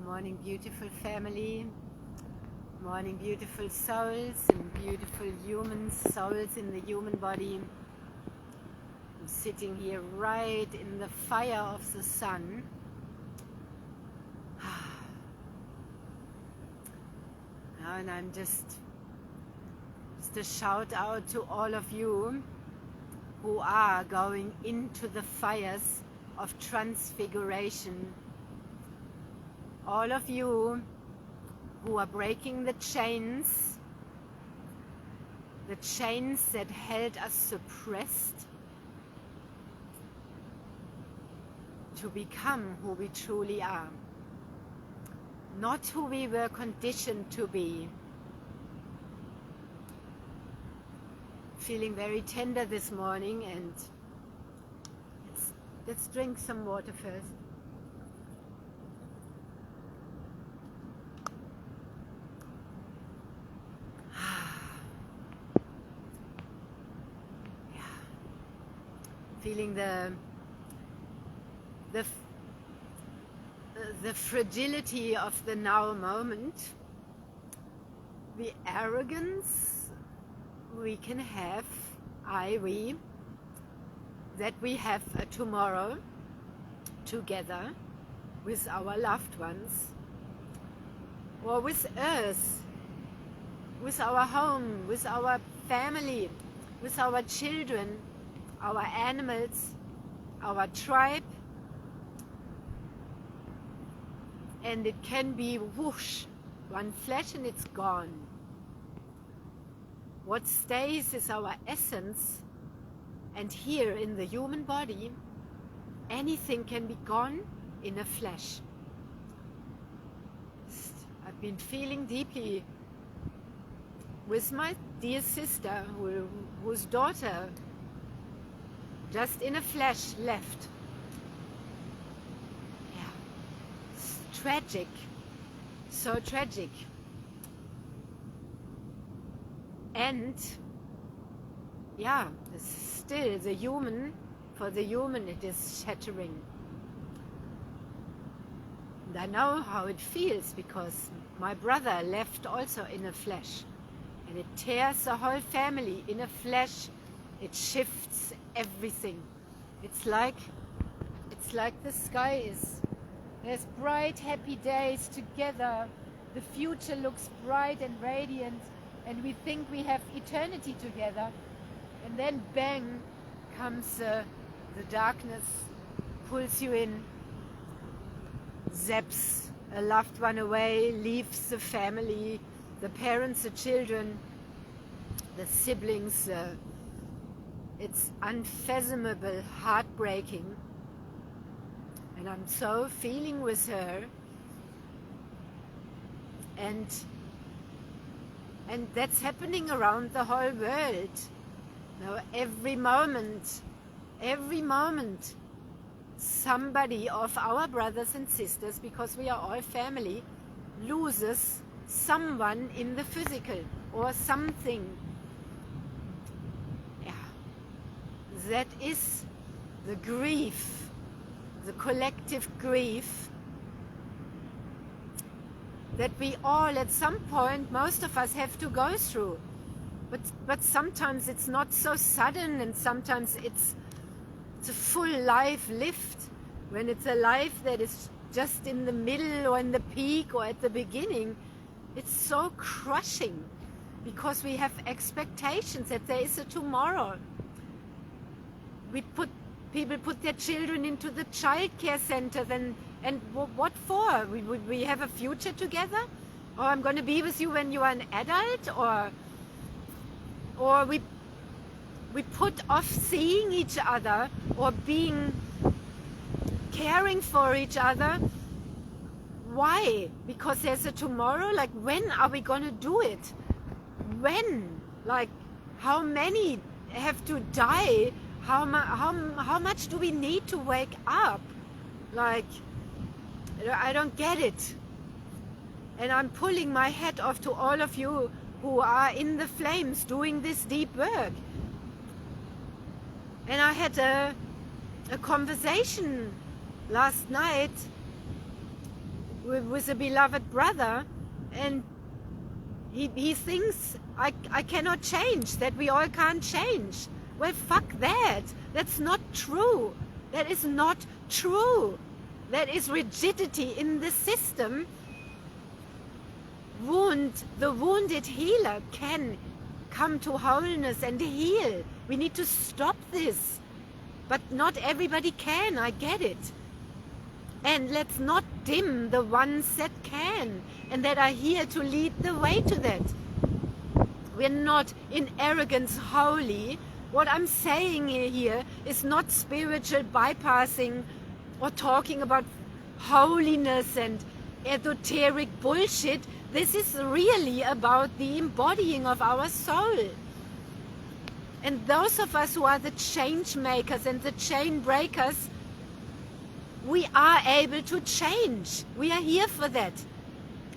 Morning, beautiful family. Morning, beautiful souls and beautiful human souls in the human body. I'm sitting here right in the fire of the sun. And I'm just a shout out to all of you who are going into the fires of transfiguration. All of you who are breaking the chains that held us suppressed, to become who we truly are, not who we were conditioned to be. Feeling very tender this morning, and let's drink some water first. Feeling the fragility of the now moment, the arrogance we can have, we, that we have a tomorrow together with our loved ones, or with us, with our home, with our family, with our children, our animals, our tribe. And it can be whoosh, one flash and it's gone. What stays is our essence, and here in the human body, anything can be gone in a flash. I've been feeling deeply with my dear sister, whose daughter just in a flash left. Yeah, it's tragic, so tragic. And yeah, still the human, for the human it is shattering. And I know how it feels, because my brother left also in a flash, and it tears the whole family in a flash. It shifts everything. It's like the sky is, there's bright happy days together, the future looks bright and radiant, and we think we have eternity together, and then bang comes the darkness, pulls you in, zaps a loved one away, leaves the family, the parents, the children, the siblings. It's unfathomable, heartbreaking, and I'm so feeling with her, and that's happening around the whole world. Now every moment, somebody of our brothers and sisters, because we are all family, loses someone in the physical or something. That is the grief, the collective grief that we all at some point, most of us, have to go through. But sometimes it's not so sudden, and sometimes it's a full life lived. When it's a life that is just in the middle or in the peak or at the beginning, it's so crushing, because we have expectations that there is a tomorrow. People put their children into the child care center, and what for? We have a future together? Or I'm going to be with you when you are an adult? Or we put off seeing each other or caring for each other. Why? Because there's a tomorrow? Like, when are we going to do it? When? Like, how many have to die? How much do we need to wake up? Like, I don't get it. And I'm pulling my hat off to all of you who are in the flames doing this deep work. And I had a conversation last night with a beloved brother, and he thinks I cannot change, that we all can't change. Well, fuck that. That's not true. That is not true. That is rigidity in the system. The wounded healer can come to wholeness and heal. We need to stop this. But not everybody can, I get it. And let's not dim the ones that can and that are here to lead the way to that. We're not in arrogance holy. What I'm saying here is not spiritual bypassing or talking about holiness and esoteric bullshit. This is really about the embodying of our soul. And those of us who are the change makers and the chain breakers, we are able to change. We are here for that.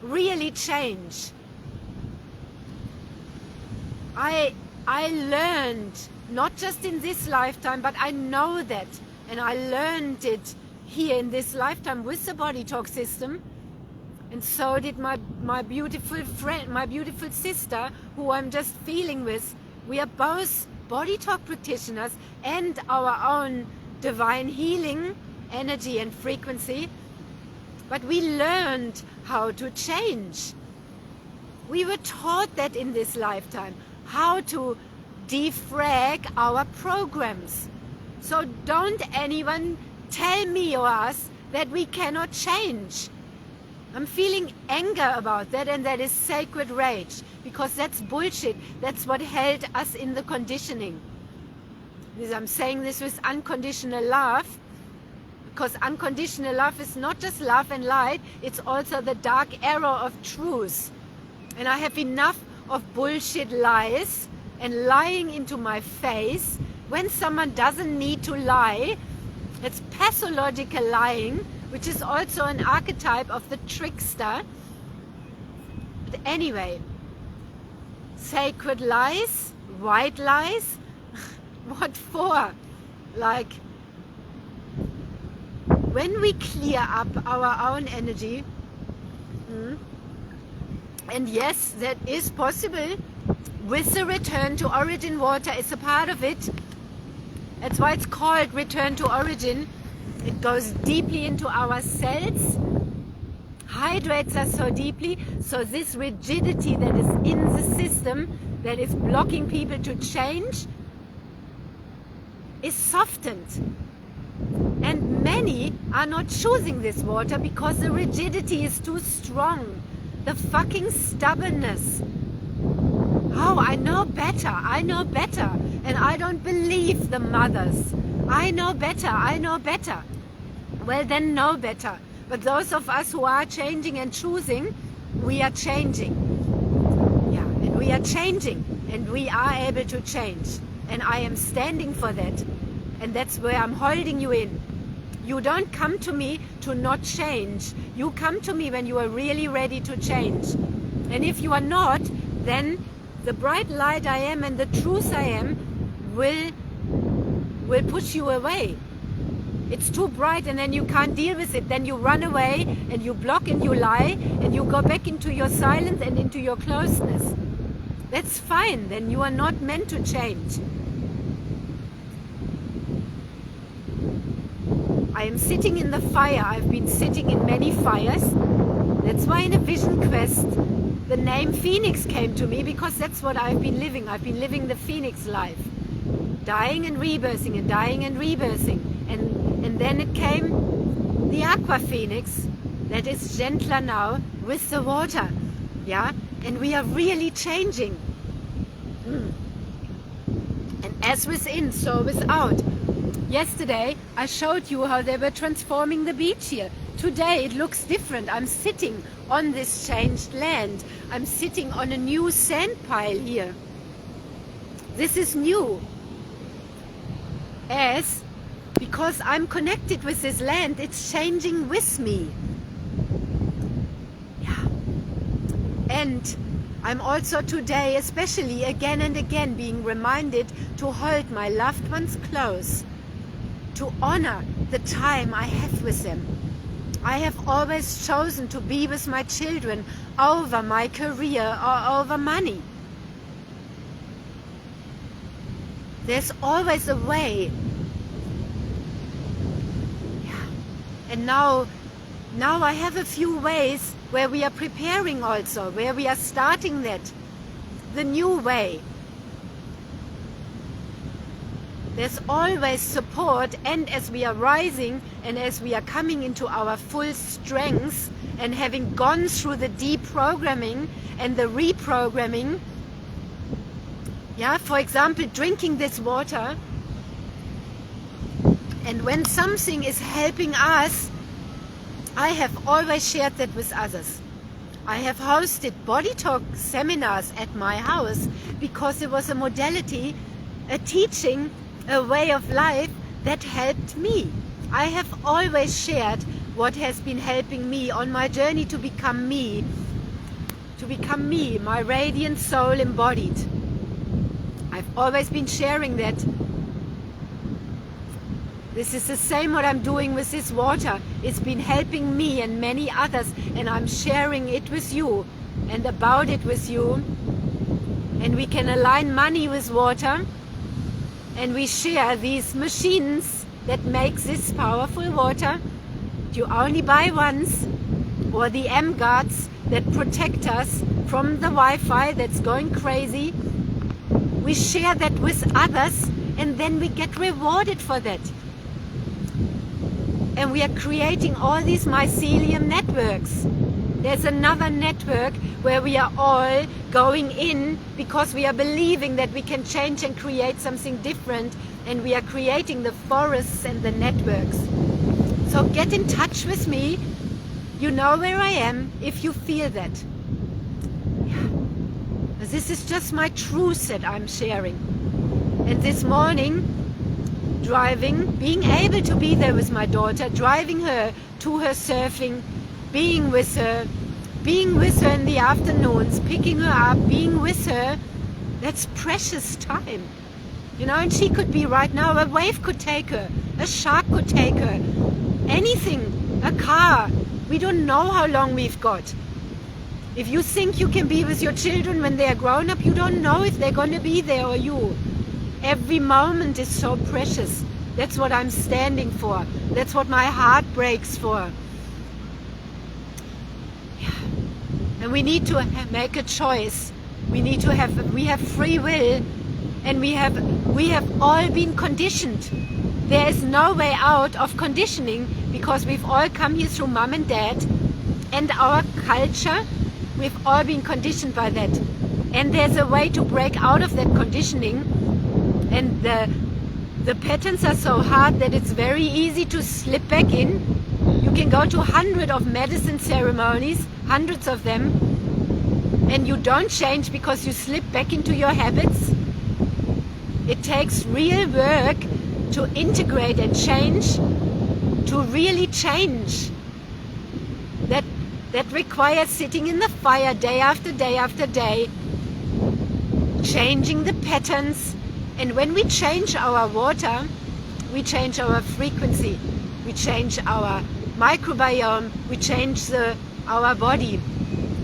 Really change. I learned, not just in this lifetime, but I know that. And I learned it here in this lifetime with the body talk system. And so did my beautiful friend, my beautiful sister, who I'm just feeling with. We are both body talk practitioners and our own divine healing energy and frequency. But we learned how to change. We were taught that in this lifetime, how to defrag our programs. So don't anyone tell me or us that we cannot change. I'm feeling anger about that, and that is sacred rage, because that's bullshit. That's what held us in the conditioning. I'm saying this with unconditional love, because unconditional love is not just love and light, it's also the dark arrow of truth. And I have enough of bullshit lies and lying into my face when someone doesn't need to lie. It's pathological lying, which is also an archetype of the trickster. But anyway, sacred lies, white lies, what for? Like, when we clear up our own energy, and yes, that is possible, with the return to origin, water is a part of it. That's why it's called return to origin. It goes deeply into our cells, hydrates us so deeply, so this rigidity that is in the system, that is blocking people to change, is softened. And many are not choosing this water because the rigidity is too strong. The fucking stubbornness. Oh, I know better, and I don't believe the mothers. I know better. Well, then know better. But those of us who are changing and choosing, we are changing. Yeah, and we are changing, and we are able to change. And I am standing for that. And that's where I'm holding you in. You don't come to me to not change. You come to me when you are really ready to change. And if you are not, then the bright light I am and the truth I am will push you away. It's too bright, and then you can't deal with it. Then you run away and you block and you lie and you go back into your silence and into your closeness. That's fine. Then you are not meant to change. I am sitting in the fire. I've been sitting in many fires. That's why in a vision quest the name Phoenix came to me, because that's what I've been living. I've been living the Phoenix life. Dying and rebirthing and dying and rebirthing. And then it came the Aqua Phoenix that is gentler now with the water. Yeah? And we are really changing. And as within, so without. Yesterday I showed you how they were transforming the beach here. Today it looks different. I'm sitting on this changed land. I'm sitting on a new sand pile here. This is new. Because I'm connected with this land, it's changing with me. Yeah. And I'm also today, especially again and again, being reminded to hold my loved ones close, to honor the time I have with them. I have always chosen to be with my children over my career or over money. There's always a way. Yeah. And now I have a few ways where we are preparing also, where we are starting that, the new way. There's always support, and as we are rising and as we are coming into our full strength and having gone through the deprogramming and the reprogramming, yeah, for example, drinking this water, and when something is helping us, I have always shared that with others. I have hosted body talk seminars at my house because it was a modality, a teaching, a way of life that helped me. I have always shared what has been helping me on my journey to become me, my radiant soul embodied. I've always been sharing that. This is the same what I'm doing with this water. It's been helping me and many others, and I'm sharing it with you and about it with you. And we can align money with water, and we share these machines that make this powerful water. You only buy once, or the M-guards that protect us from the Wi-Fi that's going crazy. We share that with others, and then we get rewarded for that. And we are creating all these mycelium networks. There's another network where we are all going in because we are believing that we can change and create something different, and we are creating the forests and the networks. So get in touch with me. You know where I am if you feel that. Yeah. This is just my truth that I'm sharing. And this morning, driving, being able to be there with my daughter, driving her to her surfing, being with her in the afternoons, picking her up, being with her, that's precious time. You know, and she could be right now, a wave could take her, a shark could take her, anything, a car. We don't know how long we've got. If you think you can be with your children when they are grown up, you don't know if they're going to be there or you. Every moment is so precious. That's what I'm standing for. That's what my heart breaks for. Yeah. And we need to make a choice. We have free will, and we have all been conditioned. There is no way out of conditioning, because we've all come here through mom and dad and our culture. We've all been conditioned by that. And there's a way to break out of that conditioning. And the patterns are so hard that it's very easy to slip back in. You can go to hundreds of medicine ceremonies, hundreds of them, and you don't change because you slip back into your habits. It takes real work to integrate and change, to really change. That requires sitting in the fire day after day after day, changing the patterns. And when we change our water, we change our frequency, we change our microbiome, we change our body.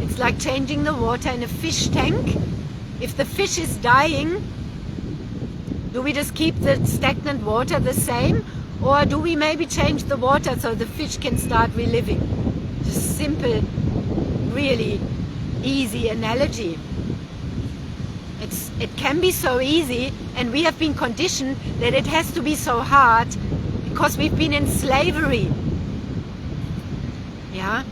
It's like changing the water in a fish tank. If the fish is dying, do we just keep the stagnant water the same? Or do we maybe change the water so the fish can start reliving? Just simple, really easy analogy. It can be so easy, and we have been conditioned that it has to be so hard because we've been in slavery. Yeah?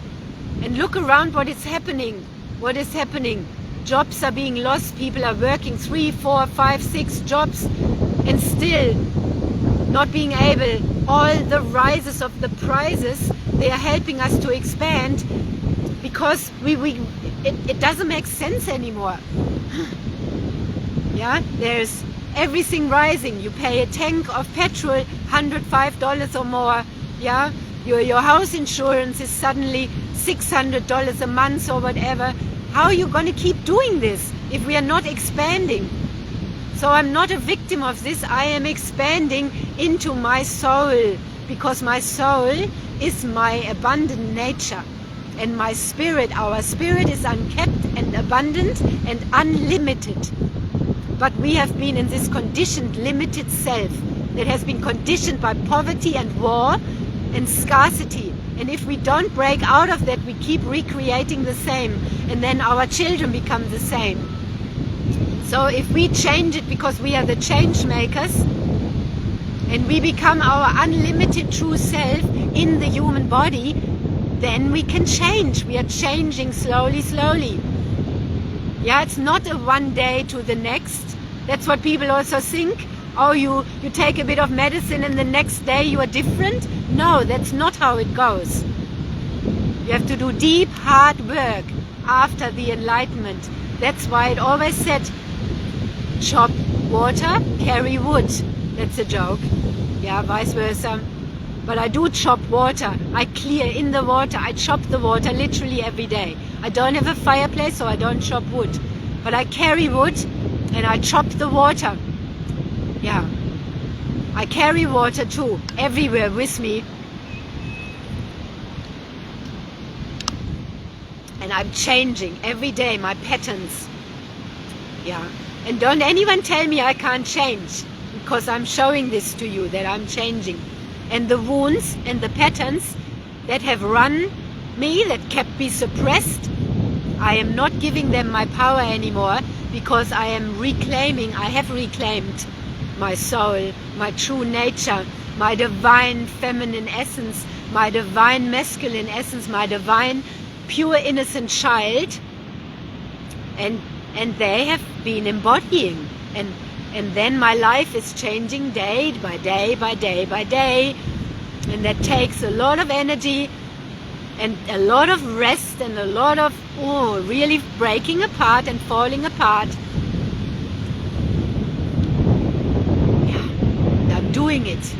And look around what is happening. What is happening? Jobs are being lost. People are working 3, 4, 5, 6 jobs and still not being able. All the rises of the prices, they are helping us to expand because it doesn't make sense anymore. Yeah, there's everything rising. You pay a tank of petrol $105 or more. Yeah, your house insurance is suddenly $600 a month or whatever. How are you going to keep doing this if we are not expanding? So I'm not a victim of this. I am expanding into my soul, because my soul is my abundant nature. And my spirit, our spirit is unkept and abundant and unlimited. But we have been in this conditioned, limited self that has been conditioned by poverty and war and scarcity. And if we don't break out of that, we keep recreating the same, and then our children become the same. So if we change it, because we are the change makers, and we become our unlimited true self in the human body, then we can change. We are changing slowly, slowly. Yeah, it's not a one day to the next. That's what people also think. Oh, you take a bit of medicine and the next day you are different. No, that's not how it goes. You have to do deep, hard work after the enlightenment. That's why it always said, chop water, carry wood. That's a joke. Yeah, vice versa. But I do chop water. I clear in the water. I chop the water literally every day. I don't have a fireplace, so I don't chop wood. But I carry wood and I chop the water. Yeah. I carry water too, everywhere with me. And I'm changing every day my patterns. Yeah. And don't anyone tell me I can't change, because I'm showing this to you, that I'm changing. And the wounds and the patterns that have run me, that kept me suppressed, I am not giving them my power anymore, because I am reclaiming, I have reclaimed my soul, my true nature, my divine feminine essence, my divine masculine essence, my divine pure innocent child, and they have been embodying, and then my life is changing day by day by day by day, and that takes a lot of energy and a lot of rest and a lot of really breaking apart and falling apart. Yeah, I'm doing it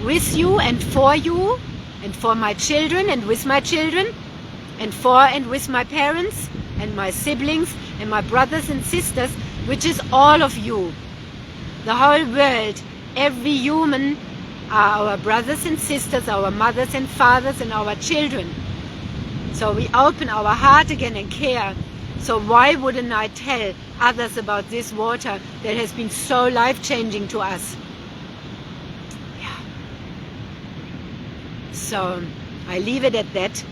with you and for my children and with my children and for and with my parents and my siblings and my brothers and sisters, which is all of you. The whole world, every human are our brothers and sisters, our mothers and fathers and our children. So we open our heart again and care. So why wouldn't I tell others about this water that has been so life-changing to us? Yeah. So I leave it at that.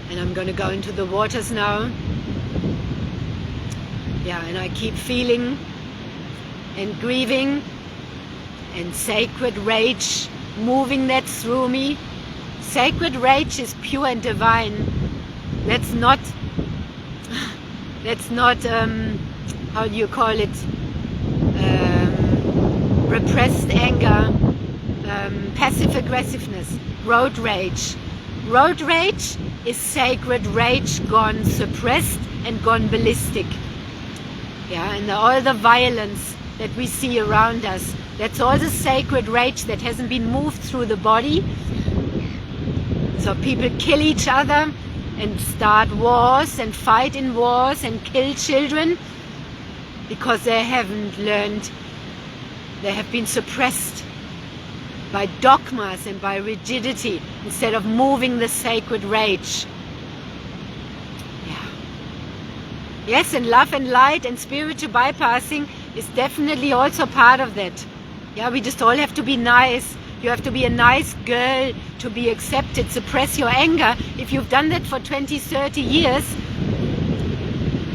And I'm going to go into the waters now. Yeah, and I keep feeling and grieving and sacred rage moving that through me. Sacred rage is pure and divine. That's not how do you call it, repressed anger, passive aggressiveness, road rage. Road rage is sacred rage gone suppressed and gone ballistic. Yeah, and all the violence that we see around us, that's all the sacred rage that hasn't been moved through the body. So people kill each other and start wars and fight in wars and kill children because they haven't learned, they have been suppressed by dogmas and by rigidity instead of moving the sacred rage. Yeah. Yes, and love and light and spiritual bypassing is definitely also part of that. Yeah, we just all have to be nice. You have to be a nice girl to be accepted. Suppress your anger. If you've done that for 20, 30 years,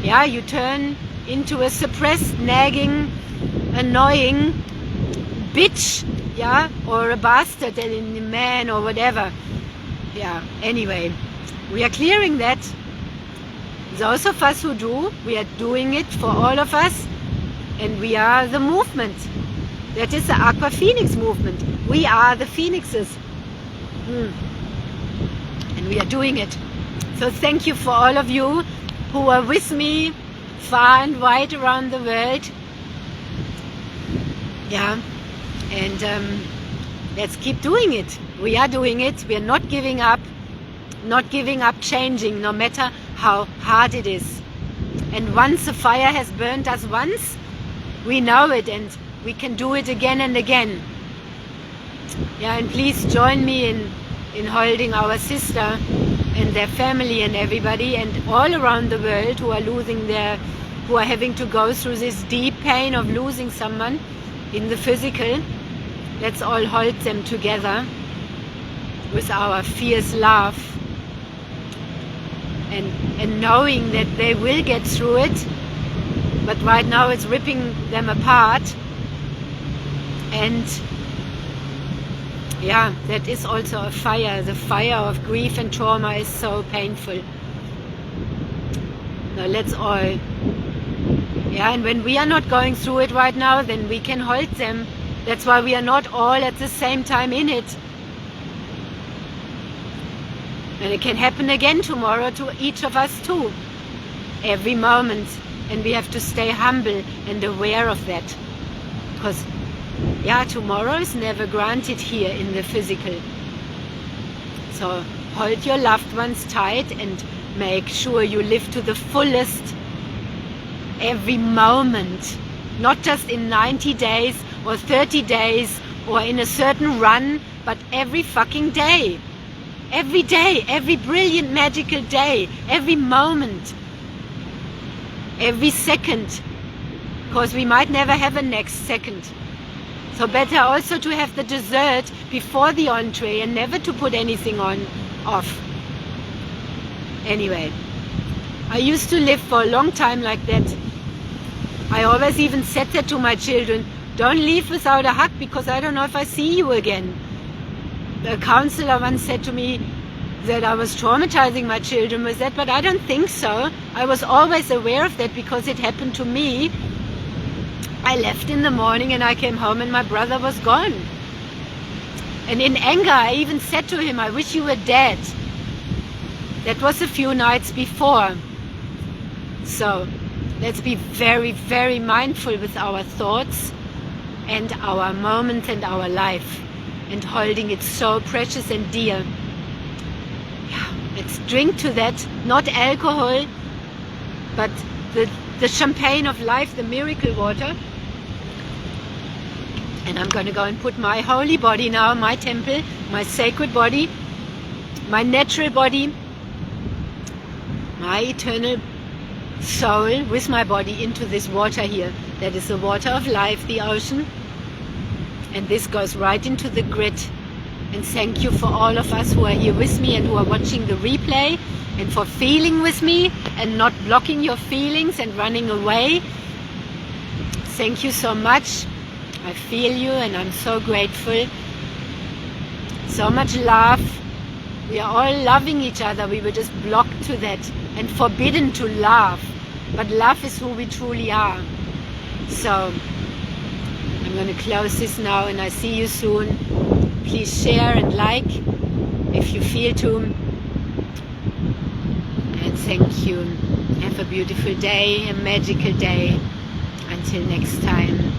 yeah, you turn into a suppressed, nagging, annoying bitch, yeah, or a bastard, a man or whatever. Yeah, anyway, we are clearing that. Those of us who do, we are doing it for all of us, and we are the movement. That is the Aqua Phoenix movement. We are the phoenixes. And we are doing it. So thank you for all of you who are with me far and wide around the world. Yeah. And let's keep doing it. We are doing it. We are not giving up. Not giving up changing, no matter how hard it is. And once the fire has burned us once, we know it, and we can do it again and again. Yeah, and please join me in holding our sister and their family and everybody and all around the world who are having to go through this deep pain of losing someone in the physical. Let's all hold them together with our fierce love and knowing that they will get through it, but right now it's ripping them apart. And yeah, that is also a fire. The fire of grief and trauma is so painful. Now let's all, yeah, and when we are not going through it right now, then we can hold them. That's why we are not all at the same time in it. And it can happen again tomorrow to each of us too, every moment. And we have to stay humble and aware of that. Because yeah, tomorrow is never granted here in the physical. So hold your loved ones tight and make sure you live to the fullest every moment. Not just in 90 days or 30 days or in a certain run, but every fucking day. Every day, every brilliant magical day, every moment, every second. Because we might never have a next second. So better also to have the dessert before the entree and never to put anything off. Anyway, I used to live for a long time like that. I always even said that to my children, don't leave without a hug because I don't know if I see you again. A counselor once said to me that I was traumatizing my children with that, but I don't think so. I was always aware of that because it happened to me. I left in the morning and I came home and my brother was gone. And in anger I even said to him, I wish you were dead. That was a few nights before. So let's be very, very mindful with our thoughts and our moments and our life, and holding it so precious and dear. Yeah, let's drink to that, not alcohol, but the champagne of life, the miracle water. And I'm going to go and put my holy body now, my temple, my sacred body, my natural body, my eternal soul with my body into this water here. That is the water of life, the ocean. And this goes right into the grid. And thank you for all of us who are here with me and who are watching the replay, and for feeling with me and not blocking your feelings and running away. Thank you so much. I feel you and I'm so grateful. So much love. We are all loving each other. We were just blocked to that and forbidden to love. But love is who we truly are. So I'm going to close this now and I see you soon. Please share and like if you feel to. And thank you. Have a beautiful day, a magical day. Until next time.